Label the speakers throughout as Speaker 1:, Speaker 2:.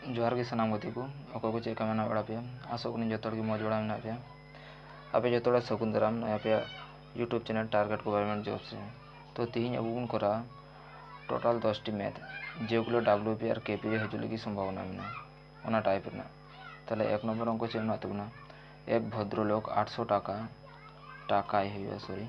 Speaker 1: जोहार गे सानाम गति को अको को चेक मेना बड़ा पे आशा करी जो मौज बड़ा मेना पे आपे जो सगुन दाराम पे YouTube channel target government job से तो तीन अब बन करा टोटाल 10टी मैथ जेगुलो WP और KP हजू लगी सम्भावना मेना टाइप ताले एक नम्बर अंक चेक मेना तबना एक भद्रलोक 800 टाका टाकाय हुआ सॉरी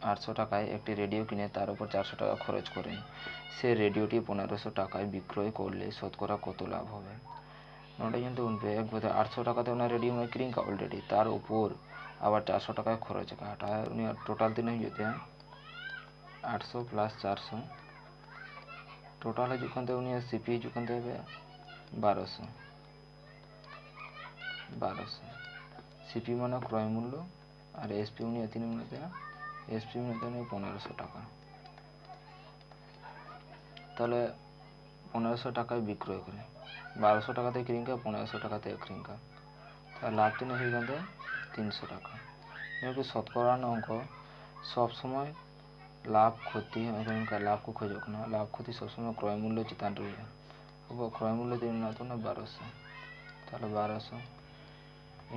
Speaker 1: 800 টাকায় একটি রেডিও কিনে তার উপর 400 টাকা খরচ করেন। সে রেডিওটি 1500 টাকায় বিক্রয় করলে শতকরা কত লাভ হবে? नोटे जो उनपे एक बता 800 টাকা तो रेडियो में क्रीम का ऑलरेडी तार ऊपर आबार 400 टाका खरच का हटा टोटाल तीन होते हैं 800 प्लस 400 टोटाल हजूकते उन्हें CP हजूकते 1200 CP माने क्रय मूल्य और SP उन्हें तीन मिनते हैं SP मिनते हैं 1500 टाका তাহলে 1500 টাকায় বিক্রয় করে 1200 টাকাতে কিনিং का 1500 টাকাতে কিনিং का তাহলে লাভ তিন হয়ে গেল 300 টাকা क्योंकि শতকরা অঙ্ক सब समय लाभ क्षति का लाभ को खोजना लाभ क्षति सब समय क्रय मूल्य चितान रही है अब क्रय मूल्य दिन ना तो ना 1200 তাহলে 1200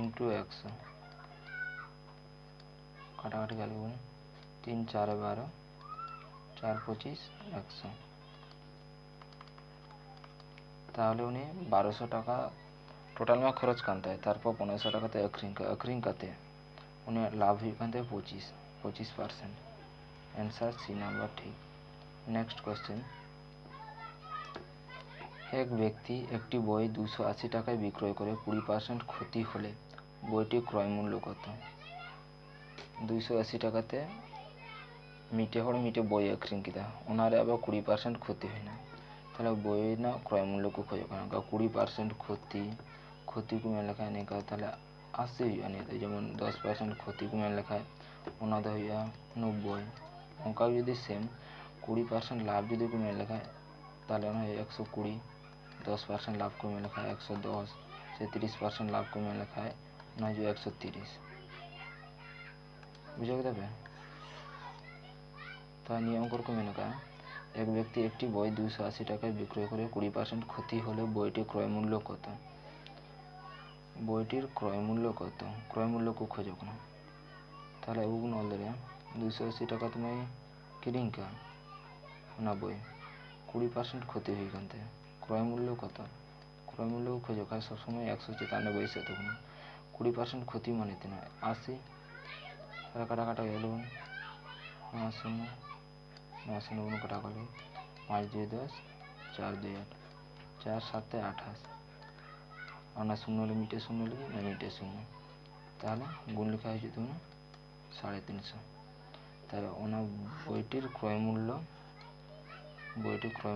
Speaker 1: इंटू 100 काटाकाटी कर 3 4 12 4 25 100 তাহলে উনি 1200 টাকা টোটাল में खरच कानते हैं तारपर 1500 টাকাতে अखरिंग करते उन्हें लाभ हुई कानते 25% आंसर सी नंबर ठीक। नेक्स्ट क्वेश्चन एक व्यक्ति एक बई 280 টাকায় বিক্রয় করে 20% क्षति হলে বইটির ক্রয় মূল্য কত? 280 টাকাতে মিটে হড় मिटे বই अखरिंग किया उनारे अब 20% क्षति है ना তাহলে বই না ক্রয় মূল্য को खोजो कारण 20% ক্ষতি को मैं लिखा नहीं का তাহলে 80 हुआ नहीं तो যেমন 10% ক্ষতি को मैं लिखा ओना तो हुआ 90 उनका यदि सेम 20% लाभ यदि को मैं लिखा ताहले ना 120 10% लाभ को मैं लिखा 110 से 30% लाभ को मैं लिखा ना जो 130 बुझे गए तो नियम को मैं लिखा एक व्यक्ति एक बई 280 টাকায় বিক্রয় করে 20% ক্ষতি হলে বইটির ক্রয় মূল্য কত? বইটির ক্রয় মূল্য কত? ক্রয় মূল্য को खोजो ना তাহলে উগুন অলরেডি 280 টাকা তুমি কিনিং का ना বই 20% ক্ষতি হয়ে গেছে ক্রয় মূল্য কত? ক্রয় মূল্য को खोजो का सब समय 197 से तो 20% ক্ষতি মানে না 80 তাহলে কাটা গেল 90 9 कटा कर 5 2 10 4 2 8 4 7 28 और शून्य मिटे शून्य लगे ना मिटे शून्य ताहले गुण लिखा है तुम 350 ताहले ओना বইটির ক্রয়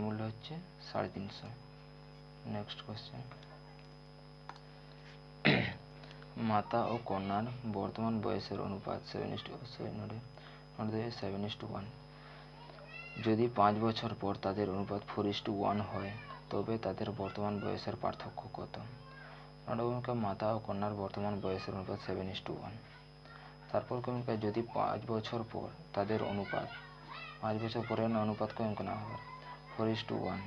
Speaker 1: মূল্য হচ্ছে 350। नेक्स्ट क्वेश्चन माता और कन्यार बर्तमान बयसेर अनुपात 7:1 যদি 5 বছর পর তাদের অনুপাত 4:1 হয় তবে তাদের বর্তমান বয়সের পার্থক্য কত? নবমকে মাতা ও কন্যার বর্তমান বয়সের অনুপাত 7:1 তারপর কমকে যদি 5 বছর পর তাদের অনুপাত 5 বছর পরের অনুপাত কম না হবে 4:1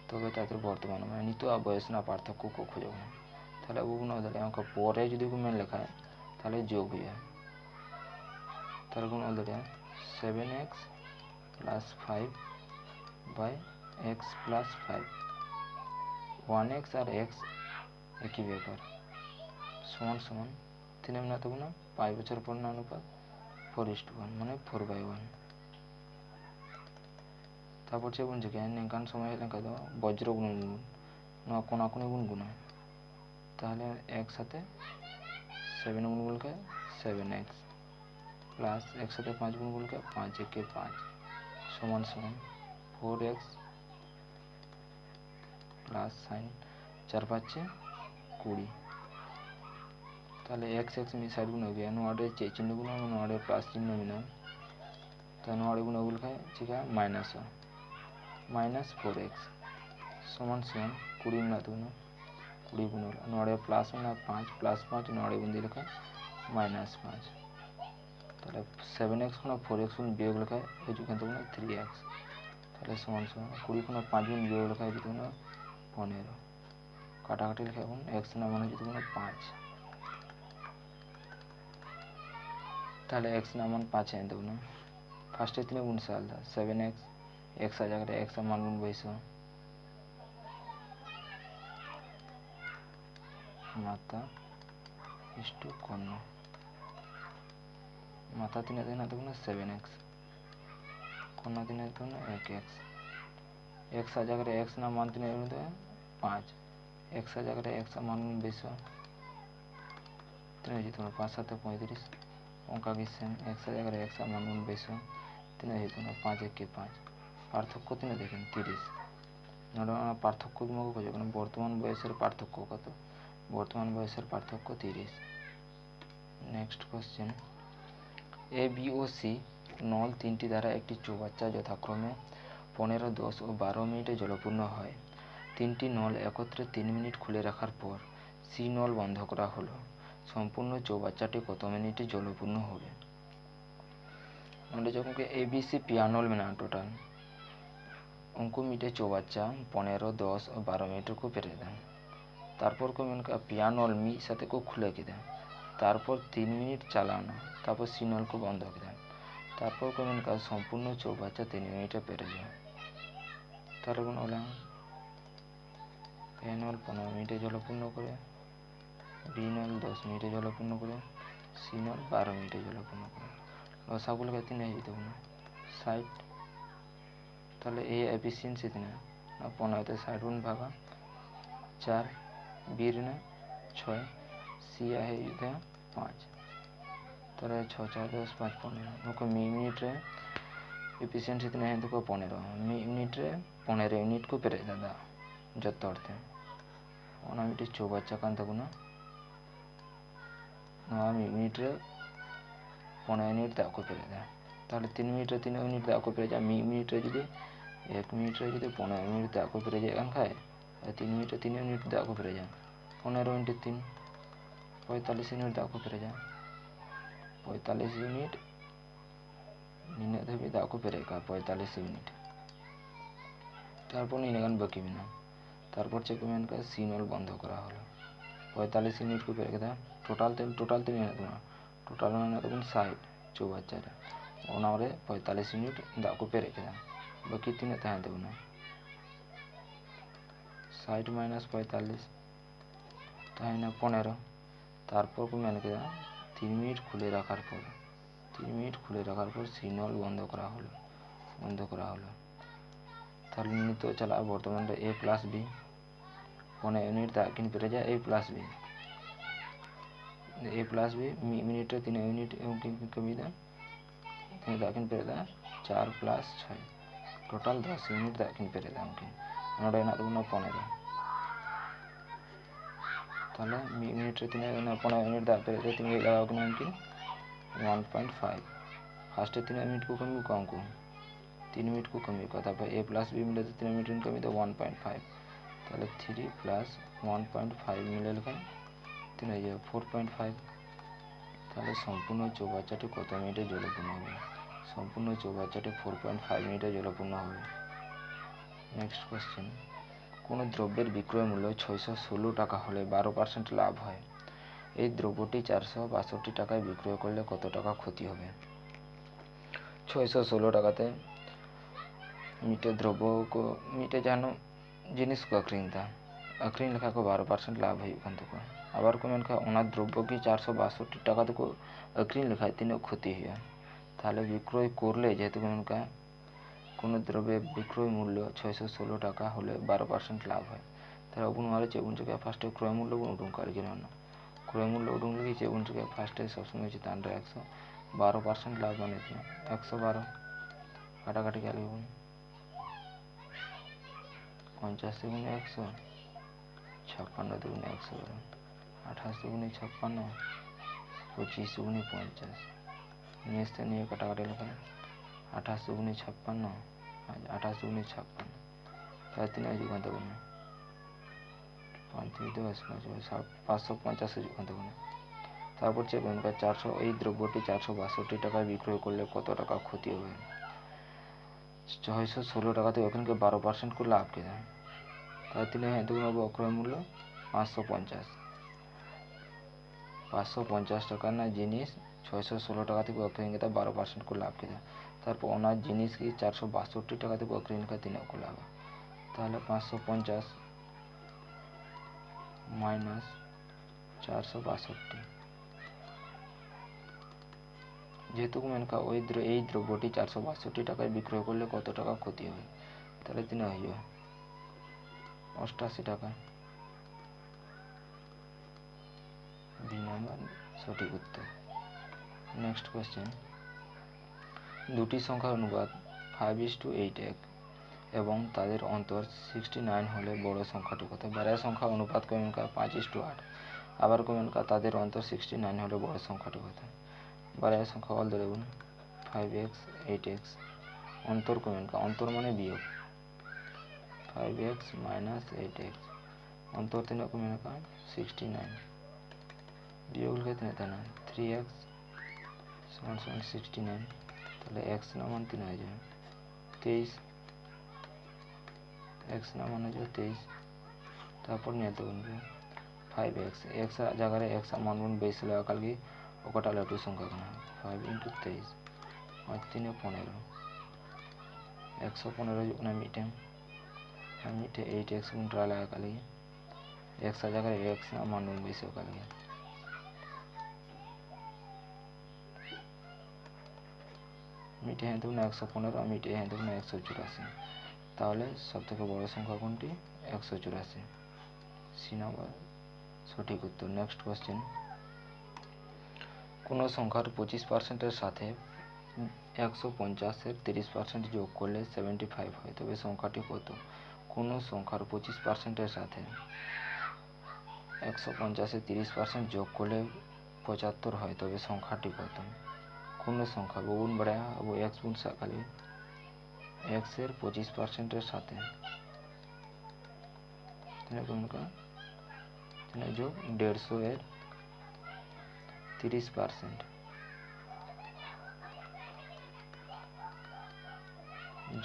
Speaker 1: তবে তাদের বর্তমান মানে নিত বয়স না পার্থক্য को खोजो তাহলে ওগুলো ধরে অঙ্ক পরে যদি কোনো লেখা হয় তাহলে যোগ হয় তাহলে কোন ধরে 7x plus 5 by x plus 5 1x और x एक ही ব্যাপার সমান সমান 3 না তো না 5 বছর পর না অনুপাত 4:1 মানে 4/1 তারপর যে কোন জায়গায় নিকান সময় লেখা দাও বজ্র গুণ না কোনা কোন গুণ তাহলে x সাথে 7 গুণ করলে 7x प्लस एक साथ 5 गुण बोल के 5 1 5 समान समान 4x प्लस साइन 4 5 20 ताहले x x में साइड गुण हो गया नोडे चिन्ह गुण नोडे प्लस चिन्ह मिला तो नोडे गुण बोल के ठीक है -4x समान समान 20 ना तो 20 गुण नोडे प्लस ना 5 प्लस 5 नोडे गुण दिल का -5 তাহলে 7x খᱱᱟᱜ 4x বন বিয়োগ লেখায় হয়ে যেত না 3x তাহলে সমান সমান 20 খনাᱜ 5 বন বিয়োগ লেখায় যেত না 15 কাটাকাটি লেখায় বন x না মানে যেত না 5 তাহলে x না মান 5 এনে দেব না ফার্স্টে 3 গুণ সালদা 7x x आ जाएगा x मान गुण 22 माता इष्टु कर्ण माता 3 देना तो ना 7x कर्ण 3 तो ना 1x x आ जाएगा x ना मान 3 तो 5 x आ जाएगा x मान गुण 22 3 जी तो 5 7 35 अंका की सेम x आ जाएगा x मान गुण 22 3 जी तो 5 1 के 5 পার্থক্য তিনি দেখেন 30 পার্থক্য তোমাকে খোঁজো কারণ বর্তমান বয়সের পার্থক্য কত বর্তমান বয়সের পার্থক্য 30 next question A B O C নল তিনটি দ্বারা একটি চৌবাচ্চা যথাক্রমে 15 10 ও 12 মিনিটে জলপূর্ণ হয় তিনটি নল একত্রে 3 মিনিট খুলে রাখার পর সি নল বন্ধ করা হলো সম্পূর্ণ চৌবাচ্চাটি কত মিনিটে জলপূর্ণ হবে যখন A B C পিয়ানল Mena total उनको मीटे चौबाच्चा 15 10 और 12 मीटर को पेरेदा तारपर को मेनका पियानल मी साथे को खुले किदा तारपर 3 मिनिट चालाना तारपर सिनल को बंद किदा तारपर को मेनका सम्पूर्ण चौबाच्चा 3 मिनिटे पेरे যায় তার গুণ হলো পিয়ানল 15 মিনিটে জলপূর্ণ করে বিনল 10 মিনিটে জলপূর্ণ করে সিনল 12 মিনিটে জলপূর্ণ করে লসাগুলো কেতনে হয়ে যেত না 60 তাহলে এ এফিসিয়েন্সি দিনে 15 তে 60 গুণ ভাগা 4 বি রে 6 সি आहे इधर 5 তাহলে 6 4 10 5 15 नको मिनिट रे एफिशिएंसी दिने है तो 15 मिनिट रे 15 यूनिट को पेरे दादा जत अर्थे ओना मिनिट चौबाच्चा कान तकुना नवा मिनिट रे 15 यूनिट दा को पेरे दा তাহলে 3 মিনিট রে 3 यूनिट दा को पेरे जा मिनिट रे যদি 1 मिनिट रे যদি 15 मिनिट दा को पेरे जाए खाए 3 मिनिट रे 3 यूनिट दा को पेरे जा 15 इंटू 3 45 यूनिट दा को पेरे जा 45 यूनिट নিনে দেবে दा को पेरे का 45 यूनिट তারপর নিনে গান বাকি বিনা তারপর চেক মেন का সিনল বন্ধ করা হলো 45 यूनिट को पेरे का टोटल तो নিনে তোমরা टोटल মানে তখন 60 চৌবাচ্চাটা ওনারে 45 यूनिट दा को पेरे का बाकी तीन तहाँ देव ना 60 माइनस 45 तहाँ ना 15 तारपर को मैंने क्या 3 मिनट खुले रखार पर 3 मिनट खुले रखार पर सिग्नल बंद करा हलो तार नित चला बर्तमान ए प्लस बी 15 यूनिट दाकिन पेरे जा ए प्लस बी मिनिट 3 यूनिट कमी दाकिन पेरे दा 4 प्लस 6 टोटल 10 यूनिट दाकिन पेरे दा उनकी नोडे ना तो 15 ताले मिनिट रे 3 15 यूनिट दा पेरे 3 लगाओ कि उनकी 1.5 फर्स्ट 3 मिनट को कमी कम को 3 मिनट को कमी को तब ए प्लस बी मिले तो 3 मिनट कमी तो 1.5 ताले 3 प्लस 1.5 मिले लगे 3 है 4.5 ताले संपूर्ण चौबाच्चाटी कत मिनिटे जलपूर्ण হবে সম্পূর্ণ চৌবাচ্চাটি 4.5 মিনিটে জলপূর্ণ হবে নেক্সট কোশ্চেন কোন দ্রব্যের বিক্রয় মূল্য 616 টাকা হলে 12% লাভ হয় এই দ্রব্যটি 462 টাকায় বিক্রয় করলে কত টাকা ক্ষতি হবে 616 টাকাতে মিটে দ্রব্য को মিটে জানো জিনিস को अखरीन लेखा को 12% लाभ है आबार को मेनखा ओना द्रव्य की 462 টাকা तो अखरीन लेखा तीन क्षति है তাহলে বিক্রয় করলে যেহেতু উনকা কোন দ্রব্যের বিক্রয় মূল্য 616 টাকা হলে 12% লাভ হয় তাহলে अपन वाले चेबुन जगह फर्स्ट क्रय मूल्य को उठूं कर गिरन क्रय मूल्य उठूं लगी चेबुन जगह फर्स्ट सब समय चितान रे 112% लाभ माने 112 काटाकाटी के लिए 50 गुने 100 56 दुगुने 112 28 गुने 56 25 गुने 50 नेक्स्ट नहीं काटाकाटी लिखा है 28 गुने 56 28 गुने 56 तीन जुगान तक 5 10 550 जुगान तक তারপর চেক করুন এই দ্রব্যটি 462 টাকায় বিক্রয় করলে কত টাকা ক্ষতি হবে। 616 টাকাতে ওখানকে 12% করে লাভ किया, তাহলে 3 দুগুণ হবে অক্রয় মূল্য 550 টাকার না জিনিস 616 টাকা থেকে বিক্রি किया 12% করে লাভ किया, তারপর ওনার জিনিস কি 462 টাকা থেকে বিক্রি किया 3 को লাভ, তাহলে 550 মাইনাস 462, যেহেতু মেনকা এই দ্রব্যটি 462 টাকায় বিক্রয় করলে কত টাকা ক্ষতি হবে, তাহলে 3 হয়ে যাবে 88 টাকা। বি নাম্বার সঠিক উত্তর। নেক্সট কোয়েশ্চেন, দুটি সংখ্যার অনুপাত 5:8 এবং তাদের অন্তর 69 হলে বড় সংখ্যাটি কত। বাড়ার সংখ্যা অনুপাত কমেন का 5:8, আবার কমেন का তাদের অন্তর 69 হলে বড় সংখ্যাটি কত। বাড়ার সংখ্যা অল ধরে 5x 8x, অন্তর কমেন का অন্তর মানে বিয়োগ 5x মাইনাস 8x, অন্তর তিনে কমেন का 69 বিয়োগ লিখে না 3x সমান 69, তাহলে x না মান 3 হয়ে যাবে 23, x না মান হয়ে যাবে 23, তারপর নিতে বলবে 5x x জায়গায় x মান গুণ বেশি লাগা কালকে ওটা লাটু সংখ্যা কানা 5 * 23 5 3 15 115 जो ना मीटे 8x गुण ट्रा लगा कालके x জায়গায় x না মান গুণ বেশি কালকে মিটে हैं দুগুণ 115 মিটে हैं দুগুণ 184, তাহলে সবথেকে বড় সংখ্যা কোনটি 184, সি নাম্বার সঠিক উত্তর। নেক্সট কোশ্চেন, কোন সংখ্যার 25% এর সাথে 150 এর 30% যোগ করলে 75 হয়, তবে সংখ্যাটি কত। কোন সংখ্যার 25% এর সাথে 150 এর 30% যোগ করলে 75 হয়, তবে সংখ্যাটি কত। কোন সংখ্যা বহুগুণ बढ़ाया वो x गुण सकाले x এর 25% এর সাথে যোগ 150 এর 30%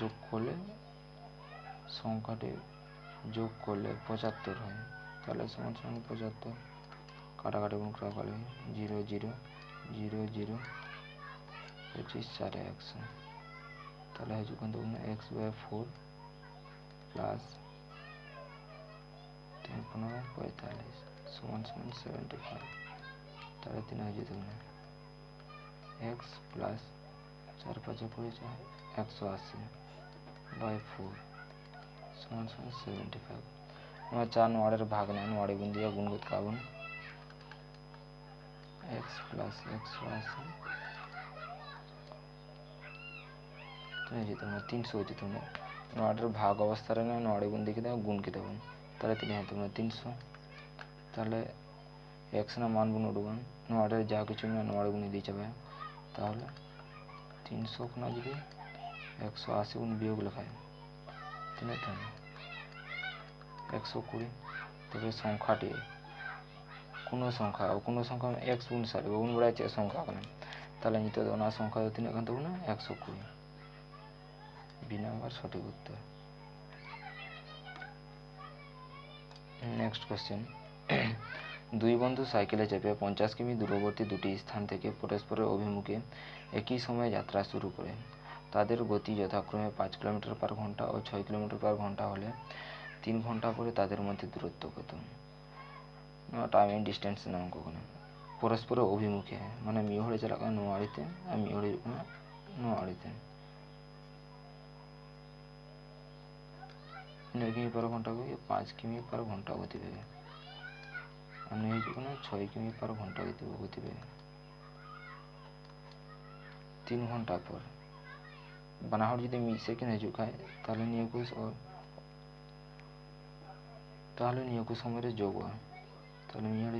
Speaker 1: যোগ করলে সংখ্যাটি যোগ করলে 75 হয়, তাহলে সমান সমান 75 কাটাকাটি গুণ করা গেলে 0 0 0 0 25 4 100, তাহলে है যখন দেখুন x/4 প্লাস 45 সমান সমান 75, তাহলে 3 হয়ে যেত না x প্লাস 4 5 180 বাই 4 সমান সমান 75। আমরা 4 নোয়ারের ভাগ নেন নোয়ারে গুণ দিয়ে গুণ করতে পারবেন x প্লাস 180 যেত না 300 যেত না নোয়ারের ভাগ অবস্থায় না নোয়ারে গুণ দিয়ে দেবো গুণ কে দেবো, তাহলে 3 হতো না 300, তাহলে x না মান গুণ উঠবেন নোয়ারের যা কিছু না নোয়ারে গুণ দিয়ে যাবে, তাহলে 300 না যদি 180 গুণ বিয়োগ লেখায় 3 120, তবে সংখ্যাটি কোন সংখ্যা x গুণ সারবে গুণ বড়াইছে সংখ্যা কেন, তাহলে নিতে দেবো না সংখ্যা 3 এখান দেবো না 120, বি নাম্বার সঠিক উত্তর। নেক্সট কোশ্চেন, দুই বন্ধু সাইকেলে চেপে 50 কিমি দূরবর্তী দুটি স্থান থেকে পরস্পরের অভিমুখে একই সময়ে যাত্রা শুরু করে, তাদের গতি যথাক্রমে 5 কিলোমিটার পার ঘন্টা ও 6 কিলোমিটার পার ঘন্টা হলে 3 ঘন্টা পরে তাদের মধ্যে দূরত্ব কত। টাইম এন্ড ডিস্টেন্স নাম কখনো পরস্পরের অভিমুখে মানে মিহরে চালাকা নোয়ারিতে আর মিহরে নোয়ারিতে 9 किमी पर घंटा को 5 किमी पर घंटा गतिवेग और नहीं 6 किमी पर घंटा गतिवेग 3 घंटा पर बनाहट যদি মিড সেকেন্ড হয়ে যায় তাহলে নিয়োগ সময়ের যোগ হয়, তাহলে মিহর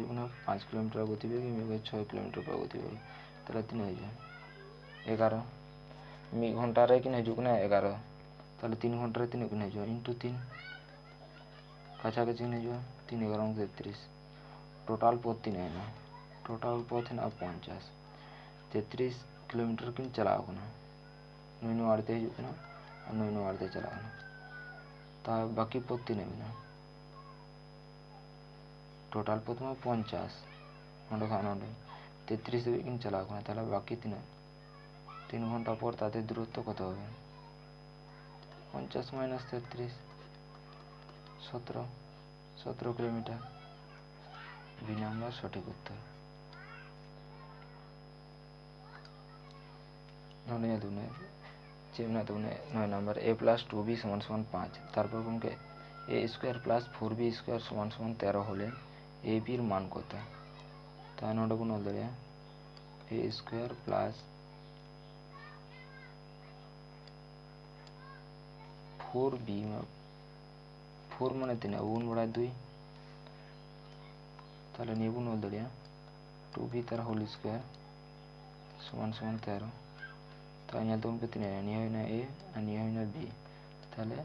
Speaker 1: 5 কিলোমিটার গতিবেগ 6 কিলোমিটার पर গতিবেগ, তাহলে 3 হয়ে যায় 11 মি ঘন্টারে কি না যোগ না 11, তাহলে 3 ঘন্টারে 3 গুণ হয়ে যায় ইনটু 3 কাছাকাছি নিয়ে যাও 3 11 33 টোটাল পথ 3 হয় না ᱴᱳᱴᱟᱞ ᱯᱚথ ᱦᱮᱱᱟᱜᱼᱟ 50, 33 ᱠᱤᱞᱳᱢᱤᱴᱟর ᱠᱤᱱ ᱪᱟᱞᱟᱣ ᱠᱟᱱᱟ, ᱱᱩᱭ ᱱᱚᱣᱟ ᱟᱲᱮᱛᱮ ᱦᱤᱡᱩᱜ ᱠᱟᱱᱟ ᱟᱨ ᱱᱩᱭ ᱱᱚᱣᱟ ᱟᱲᱮᱛᱮ ᱪᱟᱞᱟᱜ ᱠᱟᱱᱟ, তা বাকি পথ তিনাᱹᱜ ᱢᱮᱱᱟᱜᱼᱟ? টোটাল পথ মা 50, নন্ডে খান নন্ডে 33 ᱫᱷᱟᱹᱵᱤᱡ ᱠᱤᱱ ᱪᱟᱞᱟᱣ ᱠᱟᱱᱟ, তাহলে বাকি তিনাᱹᱜ? 3 ঘন্টা পর তাদের দূরত্ব কত হবে? 50 মাইনাস 33, 17 কিলোমিটার। বি নাম্বার সঠিক উত্তর। নন্ডে ᱧᱮᱞ ᱛᱟᱵᱚᱱ ᱪᱮᱫ ᱢᱮᱱᱟᱜ ᱛᱟᱵᱚᱱᱟ 9 নাম্বার a প্লাস 2b সমান সমান 5, তারপর গমকে a square plus 4b square সমান সমান 13 হলে a b এর মান কত? তাই নন্ডে বন অল দাঁড়িয়ে a স্কোয়ার প্লাস 4b 4 মানে 3 আবু বন বড়ায় 2, তাহলে নিয়ে বন অল দাঁড়িয়ে 2b তার হোল স্কোয়ার সমান সমান 13, তাই ᱧᱮᱞ ᱛᱟᱵᱚᱱ ᱯᱮ ᱛᱤᱱᱟᱹᱜ ᱱᱤᱭᱟᱹ ᱦᱩᱭᱱᱟ a আর নিয়ে হইনা b, তাহলে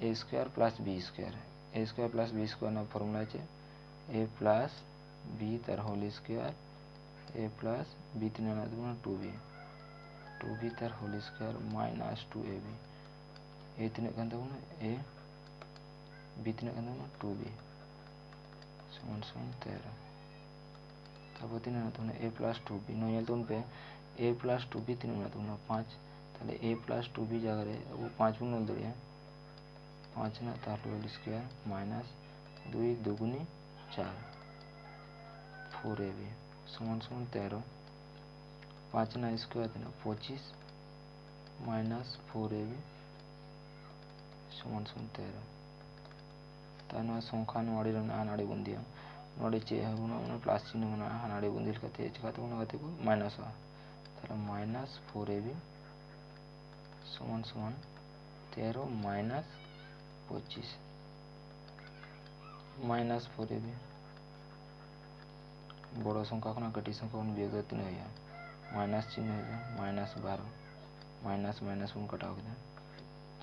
Speaker 1: a square plus b square, a square plus b square না ফর্মুলা আছে a প্লাস b তার whole square a plus b তিনে না দেবো না 2b তার whole square minus 2ab, a তিনে কান দেবো না a b তিনে কান দেবো না 2b সমান সমান 13, তারপর তিনে না দেবো না a প্লাস 2b নয় ᱧᱮᱞ ᱛᱟᱵᱚᱱ ᱯᱮ a প্লাস 2b তিনে না দেবো না 5, তাহলে a প্লাস 2b জায়গায় আবু 5 বন অল দাঁড়িয়ে 5 না তার হোল স্কোয়ার মাইনাস 2 দুগুনি 4 4ab সমান সমান 13, 5 না স্কোয়ার দিন 25 মাইনাস 4ab সমান সমান 13, তাই নয় সংখ্যা নড়ে হানাড়ে বন দিয়া নড়ে চেয়ে হবে না প্লাস চিহ্ন মানে হানাড়ে বন দিল কাতে চিকাতে বন কাতে মাইনাস হয়, তাহলে মাইনাস 4ab সমান সমান 13 মাইনাস 25 মাইনাস 4ab, বড় সংখ্যা কোনো কাটি সংখ্যা কোন বিয়োগ তিন হইয়া মাইনাস চিহ্ন হইয়া মাইনাস 12 মাইনাস মাইনাস বন কাটা হবে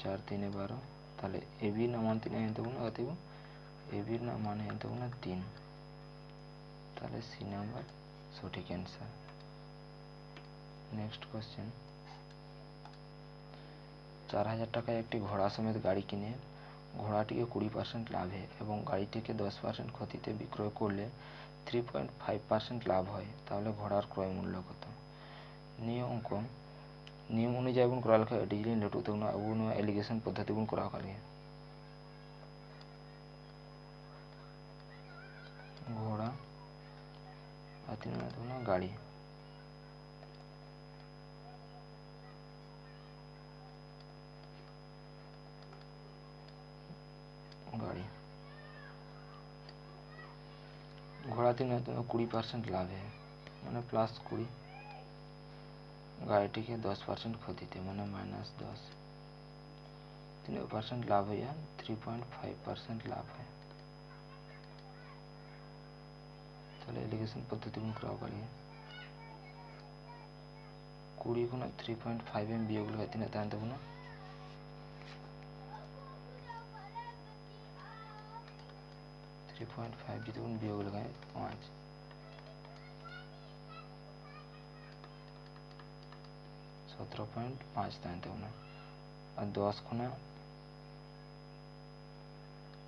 Speaker 1: 4 3 12, তাহলে ab না মান তিন হেন তবন কাটিব ab না মান হেন তবন 3, তাহলে সি নাম্বার সঠিক অ্যান্সার। নেক্সট কোশ্চেন, 4000 টাকায় একটি ঘোড়া সমেত গাড়ি কিনে ঘোড়াটিকে 20% লাভে এবং গাড়িটিকে 10% ক্ষতিতে বিক্রয় করলে 3.5% লাভ হয়, তাহলে ঘোড়ার ক্রয় মূল্য কত? নিয়ম অনুযায়ী বন করা লেখা ডিজিটাল লেটু তখন আবু নয়া এলিগেশন পদ্ধতি বন করা কালিয়ে ঘোড়া আর তিন গাড়ি, গাড়ি ঘোড়া তিন 20% লাভে মানে প্লাস 20, গাড়িটিকে 10% ক্ষতিতে মানে মাইনাস 10, 3% লাভ হইয়া 3.5% লাভ হয়, তাহলে এলিগেশন পদ্ধতি বন করা কালিয়ে 20 গুণা 3.5 এম বিয়োগ লেখা তিনে তাই দেবো না 3.5 যদি বন বিয়োগ লেখায় 5, 17.5 তাই দেবো না আর 10 গুণা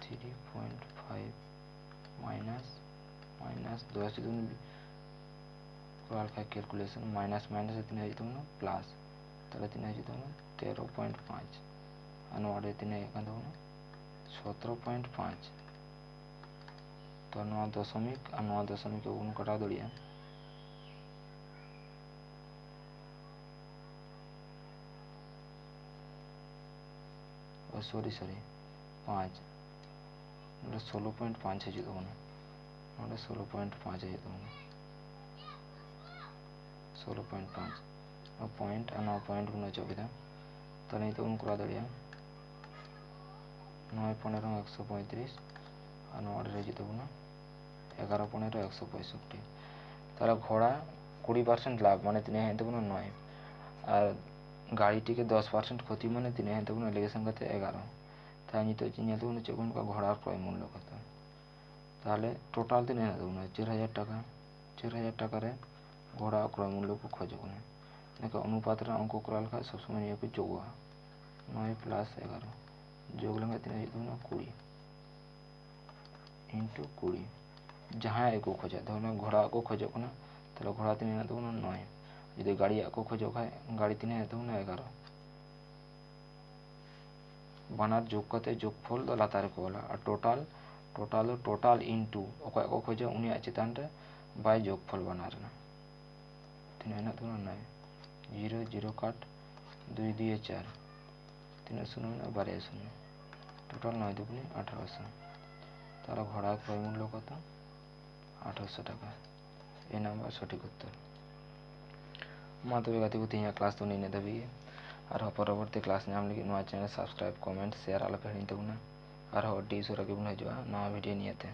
Speaker 1: 3.5 মাইনাস মাইনাস 10 যদি করা লেখা ক্যালকুলেশন মাইনাস মাইনাস তিন হয়ে যেত না প্লাস, তাহলে তিন হয়ে যেত না 13.5 আর নয় তিনে এখান দেবো না 17.5, তো নয় দশমিক আর নয় দশমিক গুণ কাটা দড়িয়া সরি 5 16.5 হয়ে যেত না 16.5 হয়ে যেত না 16.5 পয়েন্ট আর 9 পয়েন্ট গুণ চবিদা, তাহলে এই তো গুণ করা দাঁড়িয়ে 9 15 135 আর 9 হয়ে যেত না 11 15 165, তাহলে ঘোড়া 20% লাভ মানে তিনি হেন দেবো না 9 আর গাড়িটিকে 10% ক্ষতি মানে তিনি হেন দেবো না এলিগেশন কাতে 11, তাই নিতে নিয়ে দেবো না চেগুন ঘোড়ার ক্রয় মূল্য কত, তাহলে টোটাল তিনি হেন দেবো না 4000 টাকা 4,000 टाका रे घोड़ा क्रय मूल्य को खोजो कने देखो अनुपात रे अंक करा लखा सब समय निया को जोगा 9 + 11 जोग लंगा तीन हित ना 20 इंटू 20 जहां को खोजा धरना घोड़ा को खोजो कना ताले घोड़ा तीन ना 9 যদি গাড়ি को खोजो खाए गाड़ी तीन ना 11 बानार जोग करते जोगफल दो लातार को वाला और टोटाल इनटू ओका को खोजो उनिया चितान रे बाय जोगफल बानार ना तीन ना 9 0 0 काट 2 2 4 3 शून्य ना 12 शून्य टोटाल 9 2 1800 तार घोड़ा क्रय मूल्य कत 1800 टाका ए नाम्बार सठिक उत्तर मा तबे गाते को तिया क्लास तो नहीं दबी और परवर्ती क्लास नाम लगी नवा चैनल सब्सक्राइब कमेंट शेयर आला पे हिंते बुना और डी सुरा के बुना जो नवा वीडियो नहीं आते